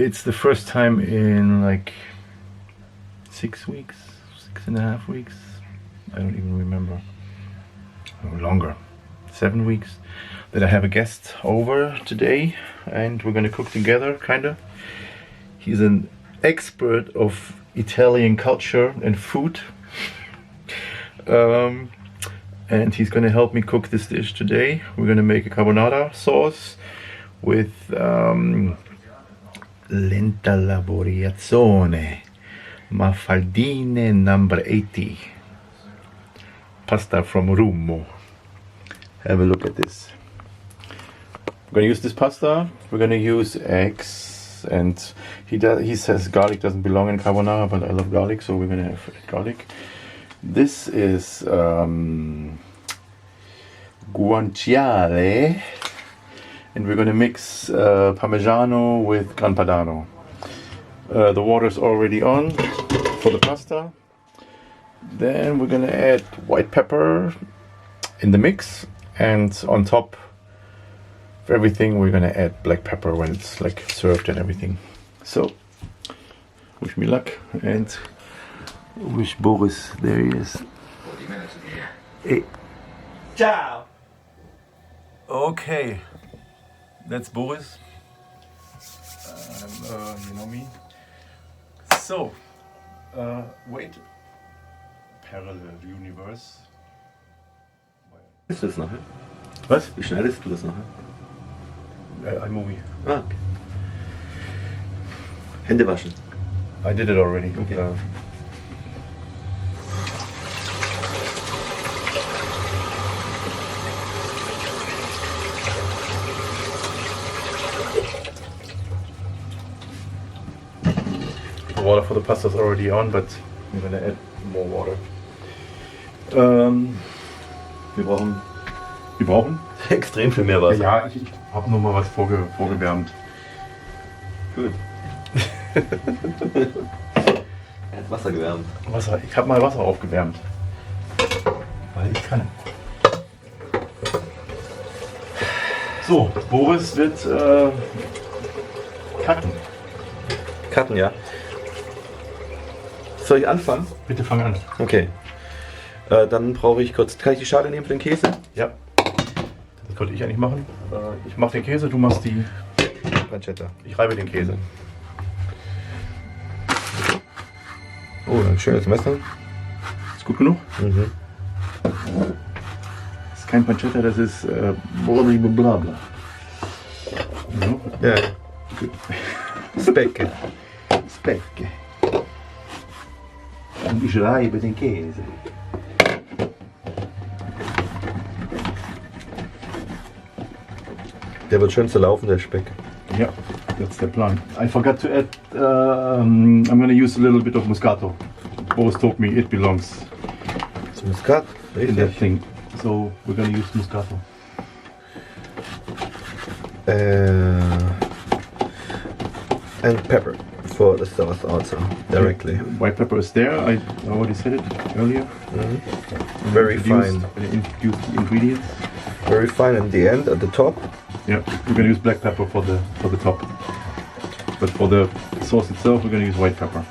It's the first time in like 6 weeks, 6.5 weeks, I don't even remember, or longer, 7 weeks, that I have a guest over today and we're gonna cook together, kinda. He's an expert of Italian culture and food, and he's gonna help me cook this dish today. We're gonna make a carbonara sauce with lenta lavorazione, mafaldine number 80, pasta from Rummo. Have a look at this. We're gonna use this pasta. We're gonna use eggs, and he says garlic doesn't belong in carbonara, but I love garlic, so we're gonna have garlic. This is guanciale, and we're gonna mix Parmigiano with Gran Padano. The water's already on for the pasta. Then we're gonna add white pepper in the mix, and on top of everything we're gonna add black pepper when it's like served and everything. So wish me luck and wish Boris, there he is. Hey. Ciao! Okay, that's Boris. You know me. So, wait. Parallel Universe. Schneidest du das nachher? Was? Wie schneidest du das nachher? iMovie. Ah, okay. Hände waschen. I did it already. Okay. The water for the pasta is already on, but I'm gonna add more water. Wir brauchen? extrem viel mehr Wasser. Ja, ich habe nur mal was vorgewärmt. Gut. Er hat Wasser gewärmt. Wasser. Ich habe mal Wasser aufgewärmt. Weil ich kann. So, Boris wird cutten. Cutten, ja. Soll ich anfangen? Bitte fang an. Okay. Dann brauche ich kurz. Kann ich die Schale nehmen für den Käse? Ja. Das könnte ich eigentlich machen. Ich mache den Käse, du machst die Pancetta. Ich reibe den Käse. Oh, ein schönes Messer. Ist gut genug? Mhm. Das ist kein Pancetta, das ist blablabla. No? Ja. Specke. Specche. Und ich reibe den Käse. Der wird schön zerlaufen, der Speck. Yeah, that's the plan. I forgot to add, I'm gonna use a little bit of Moscato. Boris told me it belongs Zum Muskat. in that thing. So we're gonna use Moscato. And pepper for the sauce also, directly. White pepper is there, I already said it earlier. Very fine. I introduced the ingredients. Very fine in the end, at the top. Yeah, we're gonna use black pepper for the top. But for the sauce itself, we're gonna use white pepper.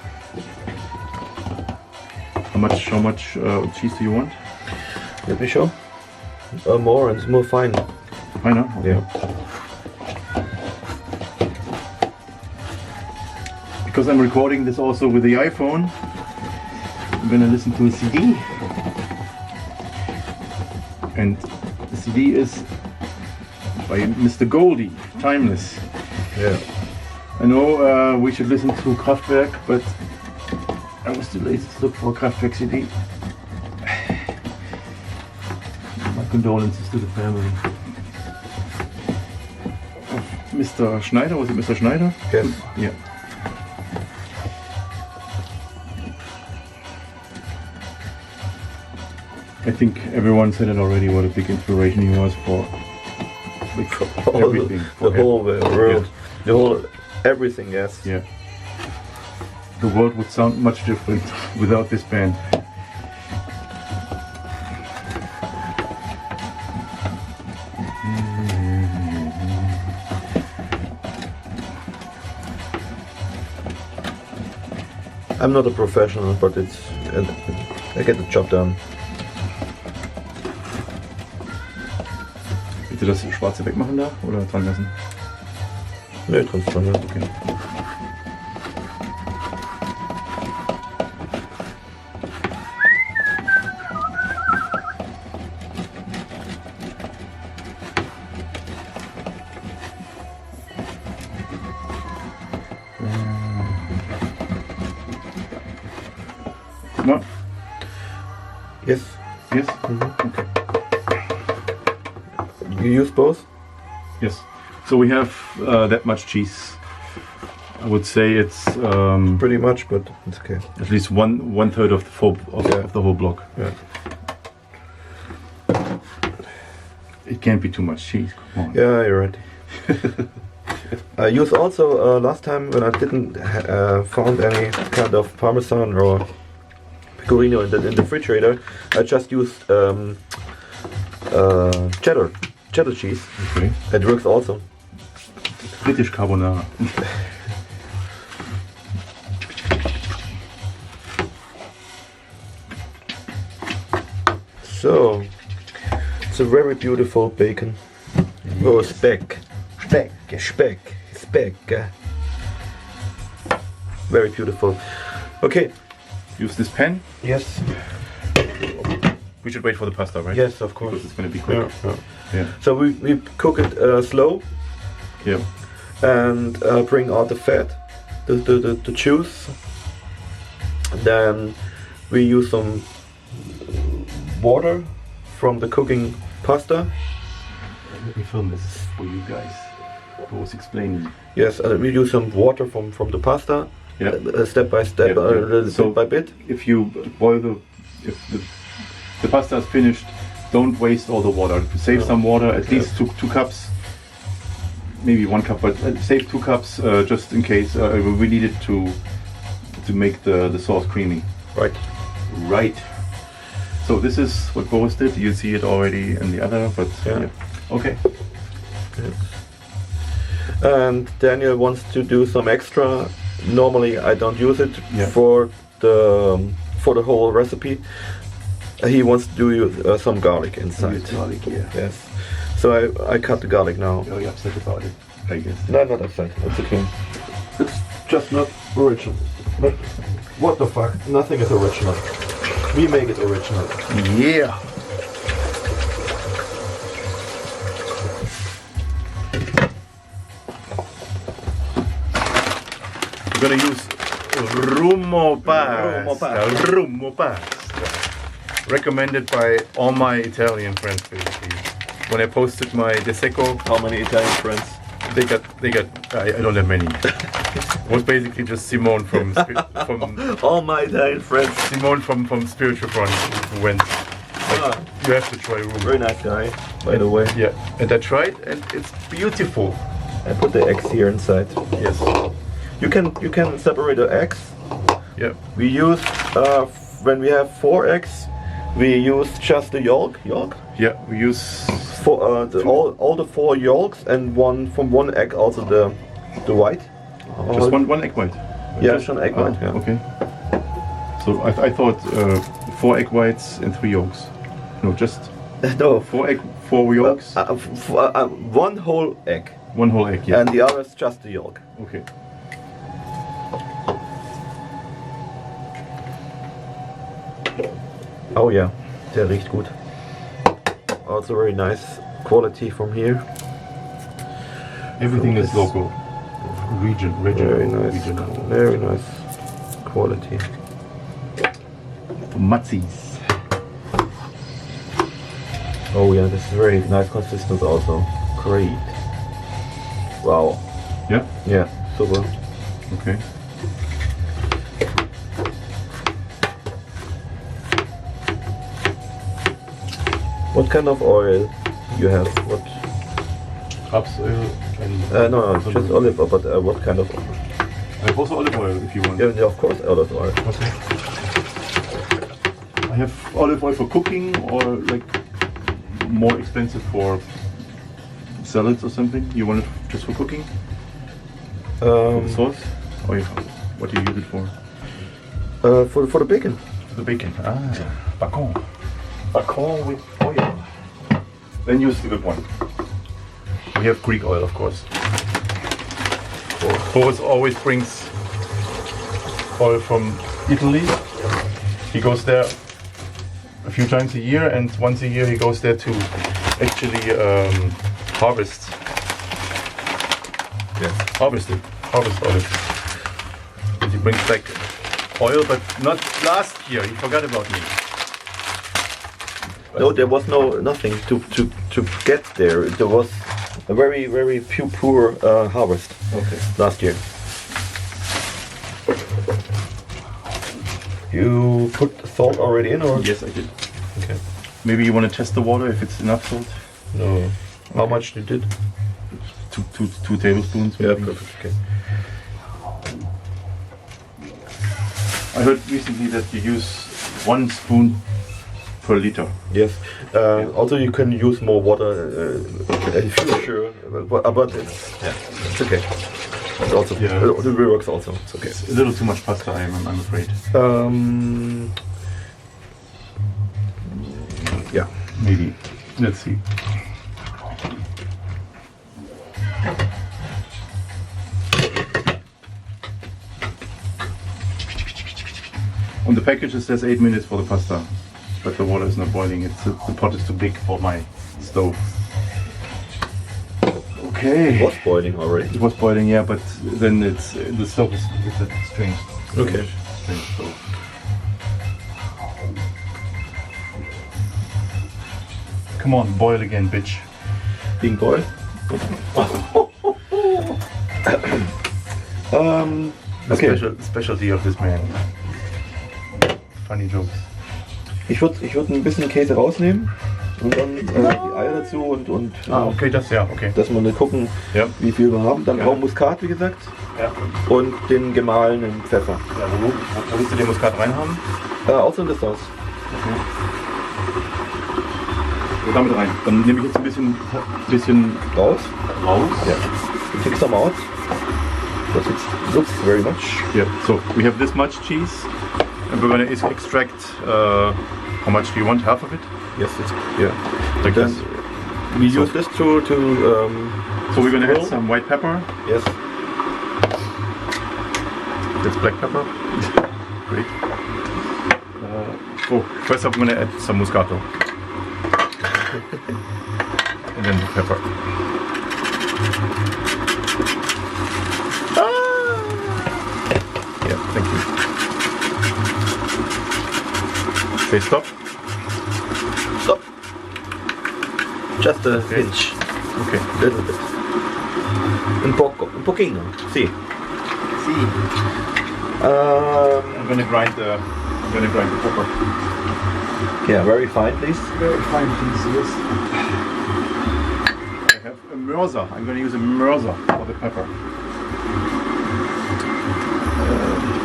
How much cheese do you want? Let me show. More, and it's more fine. I know. Okay. Yeah. Because I'm recording this also with the iPhone, I'm gonna listen to a CD. And the CD is by Mr. Goldie, Timeless. Yeah. I know we should listen to Kraftwerk, but I was too lazy to look for a Kraftwerk CD. My condolences to the family. Mr. Schneider, was it Mr. Schneider? Yes. Yeah. I think everyone said it already, what a big inspiration he was for everything. The whole world. The whole everything, yes. Yeah. The world would sound much different without this band. I'm not a professional, but I get the job done. Willst du das Schwarze wegmachen da oder dran lassen? Ne, dran. Okay. No? Yes. Yes? Mm-hmm. Okay. You use both? Yes. So we have that much cheese. I would say it's Pretty much, but it's okay. at least one third of the whole block. Yeah. It can't be too much cheese. Come on. Yeah, you're right. I used also last time when I didn't found any kind of Parmesan or pecorino in the refrigerator. I just used cheddar cheese. Okay. It works also. British Carbonara. So it's a very beautiful bacon. Oh, speck. Very beautiful. Okay. Use this pan. Yes. We should wait for the pasta, right? Yes, of course. Because it's going to be quick. Yeah. So we cook it slow Yeah. and bring out the fat, the juice. Then we use some water from the cooking pasta. Let me film this for you guys. I was explaining. Yes, we use some water from the pasta. Yeah. Step by step, So bit by bit. If you boil if the pasta is finished, don't waste all the water. Save No. some water, at least two cups, maybe 1 cup, but save 2 cups just in case we need it to make the sauce creamy. Right. Right. So this is what Boris did. You see it already in the other, but Yeah. Okay. Yes. And Daniel wants to do some extra. Normally I don't use it for the whole recipe. He wants to do some garlic inside. Garlic, yeah. Yes. So I cut the garlic now. Very upset about it, I guess. No, not upset. It's okay. It's just not original. But what the fuck? Nothing is original. We make it original. Yeah. We're gonna use Rummo pasta. Recommended by all my Italian friends, basically. When I posted my De Secco, How many Italian friends? they got. I don't have many. It was basically just Simone from All my Italian friends. Simone from Spiritual Front who went. Like, you have to try Rummo. Very nice guy, by the way. Yeah, and I tried, and it's beautiful. I put the eggs here inside. Yes. You can separate the eggs. Yeah. We use when we have 4 eggs, we use just the yolk. Yeah. We use All the 4 yolks and one egg also the white. just one egg white. Yeah, just an egg white. Yeah. Okay. So I thought 4 egg whites and 3 yolks. No, just No. 4 yolks. One whole egg. One whole egg. Yeah. And the other is just the yolk. Okay. Oh yeah, der riecht gut. Also very nice quality from here. Everything is local. Regional. Very nice. Regional. Very nice quality. Matzis. Oh yeah, this is very nice consistency also. Great. Wow. Yeah. Yeah, super. Okay. What kind of oil you have? What? Raps oil and No, just olive oil, but what kind of oil? I have also olive oil if you want. Yeah, of course, olive oil. Okay. I have olive oil for cooking or like more expensive for salads or something. You want it just for cooking? For the sauce? Or what do you use it for? For the bacon. The bacon. Bacon. Bacon with oil. Then use the good one. We have Greek oil, of course. Boris always brings oil from Italy. He goes there a few times a year, and once a year he goes there to actually harvest. Yes. Harvest olives. And he brings back oil, but not last year. He forgot about me. No, there was nothing to get there. There was a very poor harvest last year. You put salt already in, or? Yes, I did. Okay. Maybe you want to test the water if it's enough salt. No. How much you did? Two tablespoons. Yeah, maybe. perfect. Okay. I heard recently that you use 1 spoon per liter. Yes. Also, you can use more water if you're sure, but it's okay. It's also it works also. It's okay. It's a little too much pasta, I'm afraid. Yeah. Maybe. Let's see. On the package it says 8 minutes for the pasta, but the water is not boiling. The pot is too big for my stove. Okay. It was boiling already. It was boiling, yeah, but then the stove is a strange. Okay. Strange stove. Come on, boil again, bitch. Being boiled. Okay. Specialty of this man. Funny jokes. Ich würde ein bisschen Käse rausnehmen und dann die Eier dazu und okay, okay. dass wir gucken, wie viel wir haben. Dann auch Muskat, wie gesagt, und den gemahlenen Pfeffer. Ja, wo willst du den Muskat reinhaben? Außer in das Sauce. Okay. So, damit rein. Dann nehme ich jetzt ein bisschen raus. Ja. Take some out. But it looks very much. Yeah. So we have this much cheese, and we're gonna extract. How much do you want? Half of it? Yes. Like this. We use this to. So we're gonna add some white pepper. Yes. That's black pepper. Great. First up, I'm gonna add some Moscato. And then the pepper. Yeah, thank you. Say stop. Stop. Just a pinch. Okay. A little bit. Un pochino. Si. I'm gonna grind the pepper. Yeah, very fine, please. Very fine, please. Yes. I have a mörser. I'm gonna use a mörser for the pepper.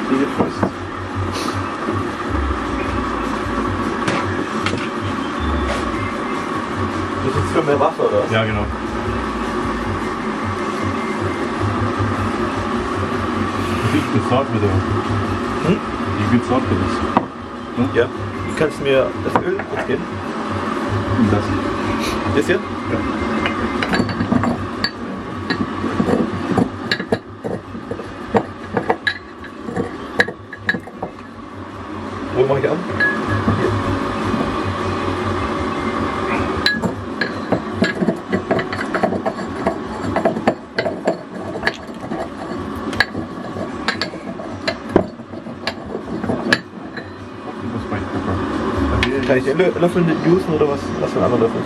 Eat it first. Das ist für mehr Wasser, oder? Ja, genau. You can start with You can start with this. Hm? Ja. Du kannst mir das Öl kurz geben. Das. Das hier? Ja. Wo mache ich an? Kann ich den Löffel nicht usen oder was für ein anderer Löffel?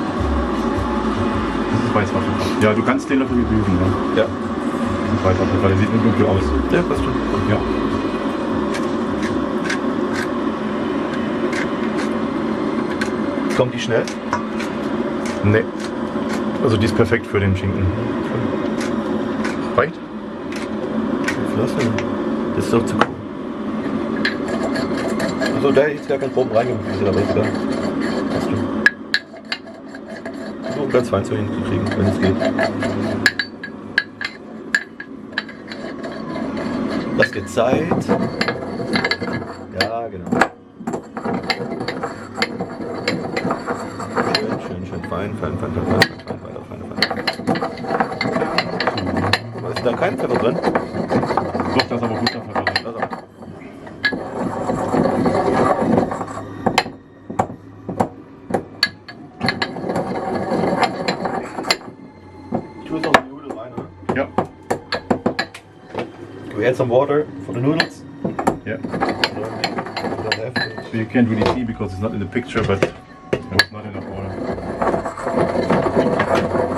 Das ist Weißwasser. Ja, du kannst den Löffel usen, ja. Ja. Das ist Weißwasser, weil der sieht nur dunkel aus. Ja, passt schon. Ja. Kommt die schnell? Nee. Also die ist perfekt für den Schinken. Reicht? Was denn? Das ist doch zu cool. Also da hätte ich jetzt gar keinen Proben reingemacht, aber ist egal. Passt schon. So ganz fein zu hinkriegen, wenn es geht. Lass dir Zeit. Ja. Ja, genau. Schön, fein, weiter, fein. Ist da kein Pfeffer drin? Doch, da ist aber guter Pfeffer drin. Also. Ich tue jetzt noch die Nudeln rein, oder? Yeah. We add some water for the noodles. Yeah. You don't have to. So you can't really see because it's not in the picture, but there was not enough water.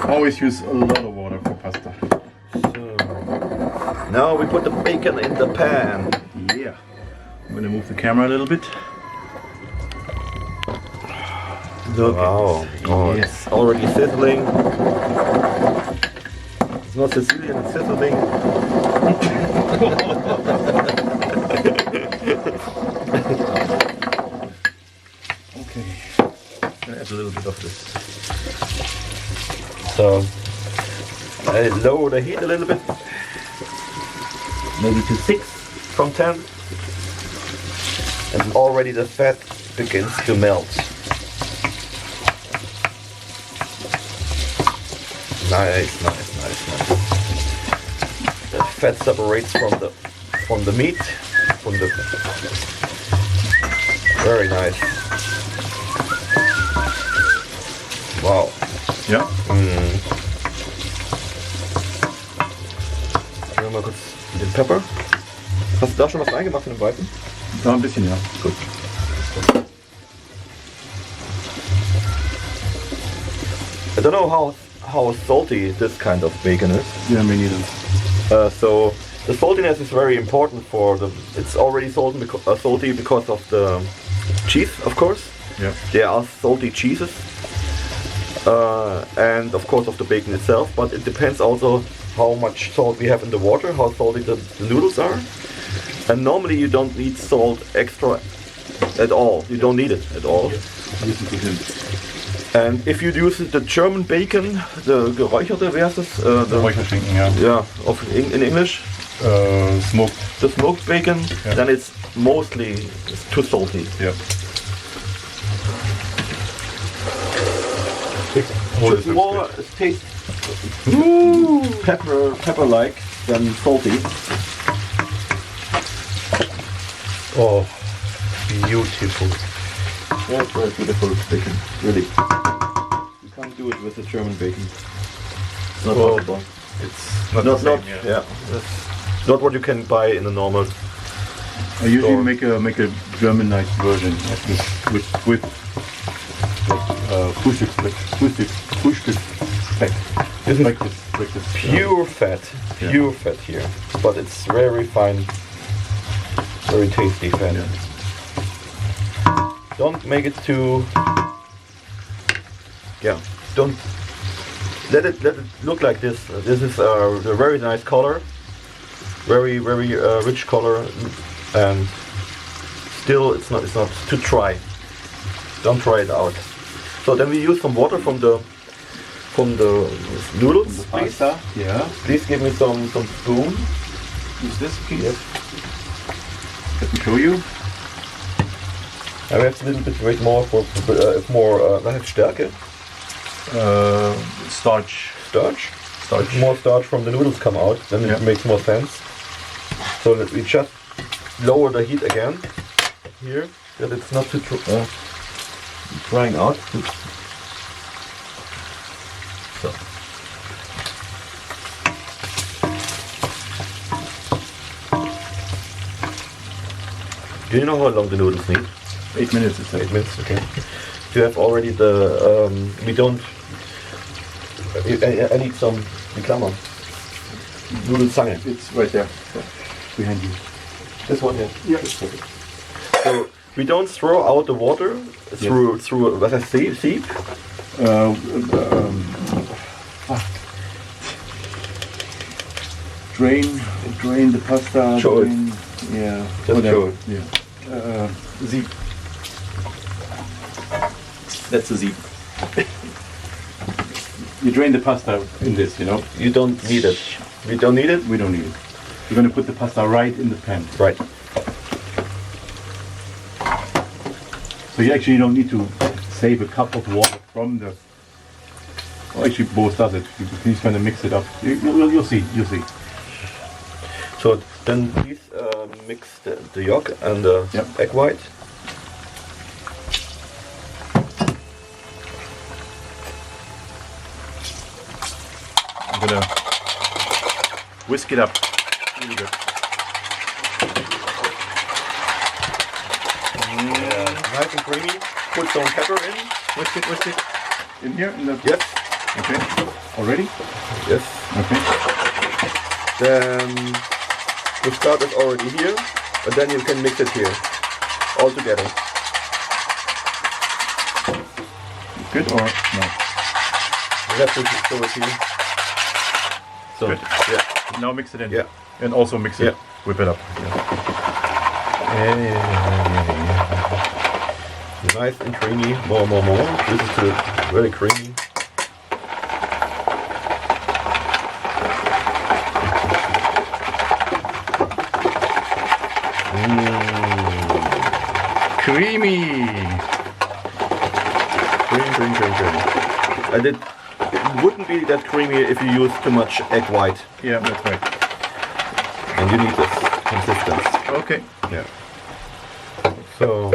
Always use a lot of water for pasta. So, now we put the bacon in the pan. Yeah. I'm gonna move the camera a little bit. Look Wow. at this. Oh, Yes. it's already sizzling. It's not Sicilian, it's sizzling. Okay. Gonna add a little bit of this. So I lower the heat a little bit, maybe to 6 from 10, and already the fat begins to melt. Nice. The fat separates from the meat, very nice. Wow. Ja. Mal kurz den Pepper. Hast du da schon was reingemacht in den Weißen? Da ein bisschen, ja. Gut. I don't know how salty this kind of bacon is. Yeah, me neither. So the saltiness is very important for the. It's already salty because of the cheese, of course. Yeah. There are salty cheeses, and of course of the bacon itself. But it depends also how much salt we have in the water, how salty the noodles are. And normally you don't need salt extra at all. You don't need it at all. And if you use the German bacon, the geräucherte, wie heißt das? The Räucherschinken, ja. Yeah, in English, Smoked. the smoked bacon, Yeah. then it's too salty. Yeah. It's more taste pepper-like than salty. Oh, beautiful. Yeah, it's very beautiful bacon, really. You can't do it with the German bacon. It's not Well, possible. It's not the same, yeah. That's not what you can buy in a normal. I usually store. make a Germanized version of this with Frühstücksfett. This is Like this. pure fat here, but it's very fine, very tasty fat. Yeah. Don't make it too. Yeah, don't let it look like this. This is a very nice color, very rich color, and still it's not too dry. Don't try it out. So then we use some water from the noodles, please. Pasta. Yeah. Please give me some spoon. Use this, please. Yes. Let me show you. I have a little bit more for more Stärke. Starch. Starch. More starch from the noodles come out, then Yeah. it makes more sense. So that we just lower the heat again here, that it's not too drying out. So. Do you know how long the noodles need? 8 minutes. It says. 8 minutes, okay. You have already the, we don't, I need some, die Klammer. Nudelzange. It's right there. Behind you. This one here. Yeah. So we don't throw out the water through what I say, sieve. Drain the pasta. Show it. Yeah. Just whatever. show it. Yeah. Sieb. That's a sieb. You drain the pasta in this, you know. You don't need it. We don't need it? We don't need it. We're going to put the pasta right in the pan. Right. So you actually don't need to save a cup of water from the. Oh, actually, both does it. He's going to mix it up. You'll see. You'll see. So then please mix the yolk and the egg white. I'm gonna whisk it up. Really good. Nice and creamy. Put some pepper in. Whisk it. In here? In the... Yes. Okay. Already? Yes. Okay. Then the start is already here, and then you can mix it here all together. Good or no? You have to show it here. So Good. yeah. Now mix it in. Yeah. And also mix it. Yeah. Whip it up. Nice and creamy. More. This is very creamy. Creamy. Cream. And it wouldn't be that creamy if you use too much egg white. Yeah, that's right. And you need this consistency. Okay. Yeah. So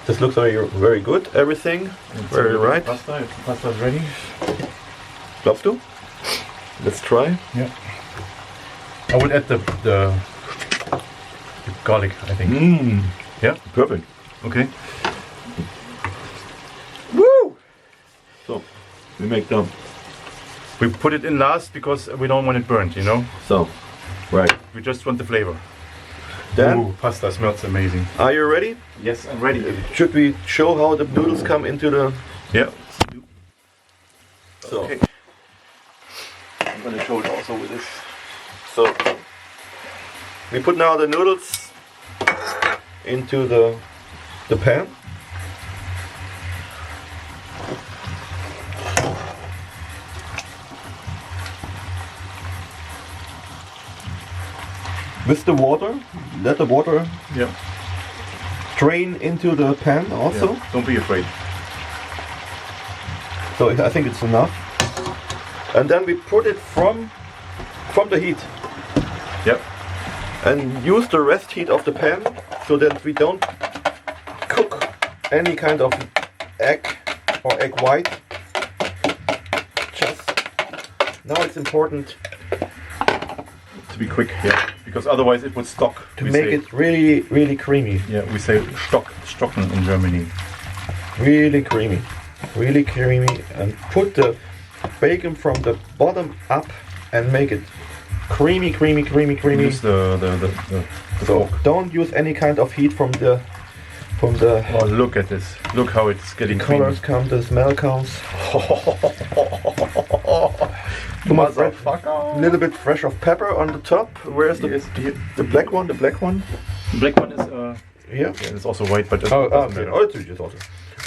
this looks very good. Everything very right. Pasta. Pasta's ready. Love to. Let's try. Yeah. I would add the garlic, I think. Yeah. Perfect. Okay. Woo! So we make them. We put it in last because we don't want it burnt, you know? So, right. We just want the flavor. Then, ooh, pasta smells amazing. are you ready? Yes, I'm ready. Should we show how the noodles come into the... Yeah. So, Okay. I'm gonna show it also with this. so we put now the noodles into the pan. With the water, let the water Yeah. drain into the pan also. Yeah. Don't be afraid. So I think it's enough. And then we put it from the heat Yep. and use the rest heat of the pan so that we don't cook any kind of egg or egg white. Just now it's important To be quick, yeah. Because otherwise it would stock. to We make say- it really creamy. Yeah, we say stocken in Germany. Really creamy. Really creamy, and put the bacon from the bottom up and make it creamy. Use the So fork. don't use any kind of heat from the Oh, look at this. Look how it's getting colors come, the smell comes. A little bit fresh of pepper on the top. Where's the Yes, here. the black one? The black one? The black one is Here. yeah, it's also white, but it Oh, doesn't okay. matter. Oh, it's just also.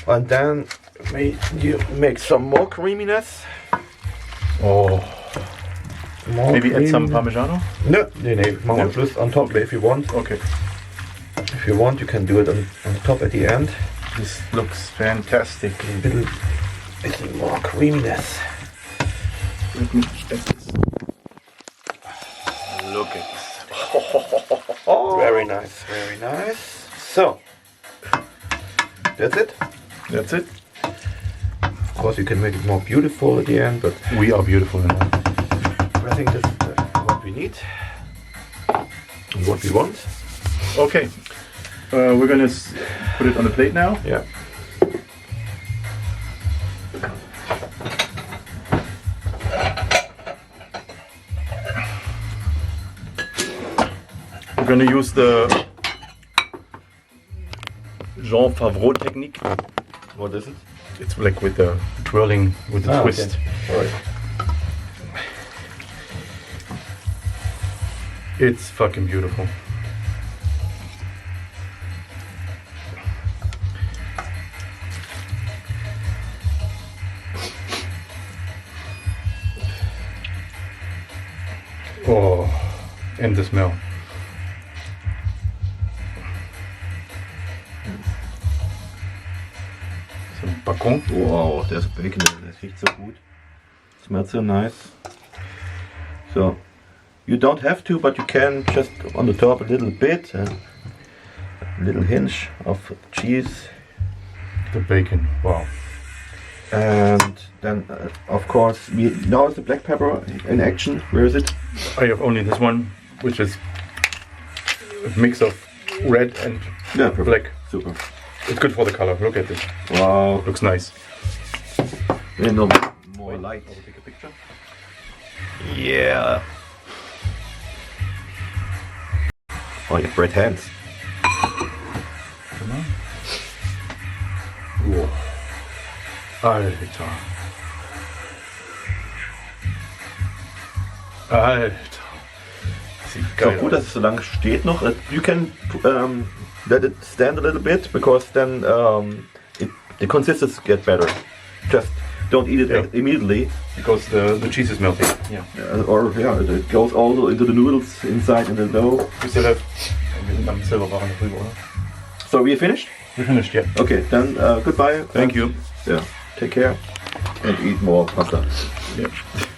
And then you make some more creaminess. Oh, More maybe add some creaminess. Parmigiano. No. More No. plus on top if you want. Okay, If you want, you can do it on top at the end. this looks fantastic. A little more creaminess. Let me add this. Look at this. Very nice, very nice. So, that's it. That's it. Of course, you can make it more beautiful at the end, but We are beautiful enough. I think this is what we need and what we want. Okay, we're gonna put it on the plate now. Yeah. We're gonna use the Jean Favreau technique. What is it? It's like with the twirling, with the twist. Okay. All right. It's fucking beautiful. Oh, and the smell. Packung. Wow, there's bacon in it. It riecht so gut. Smells so nice. So, you don't have to, but you can just on the top a little bit. A little hinge of cheese. The bacon, wow. And then, of course, now is the black pepper in action. Where is it? I have only this one, which is a mix of red and black. Super. It's good for the color. Look at this. Wow. Looks nice. And no more light. I'll take a picture. Yeah. Oh, you have red hands. Come on. Wow. Alter. Alter. Sieht So geil gut, aus. dass es so lange steht noch. You can let it stand a little bit because then the consistency get better. Just don't eat it immediately. Because the cheese is melting. Yeah. It goes all into the noodles inside in the dough. We still have. Wir sind am Silberbarren noch drüber, oder? So we finished? We're finished, yeah. Okay, then goodbye. Thank you. Yeah, take care and eat more pasta. Yeah.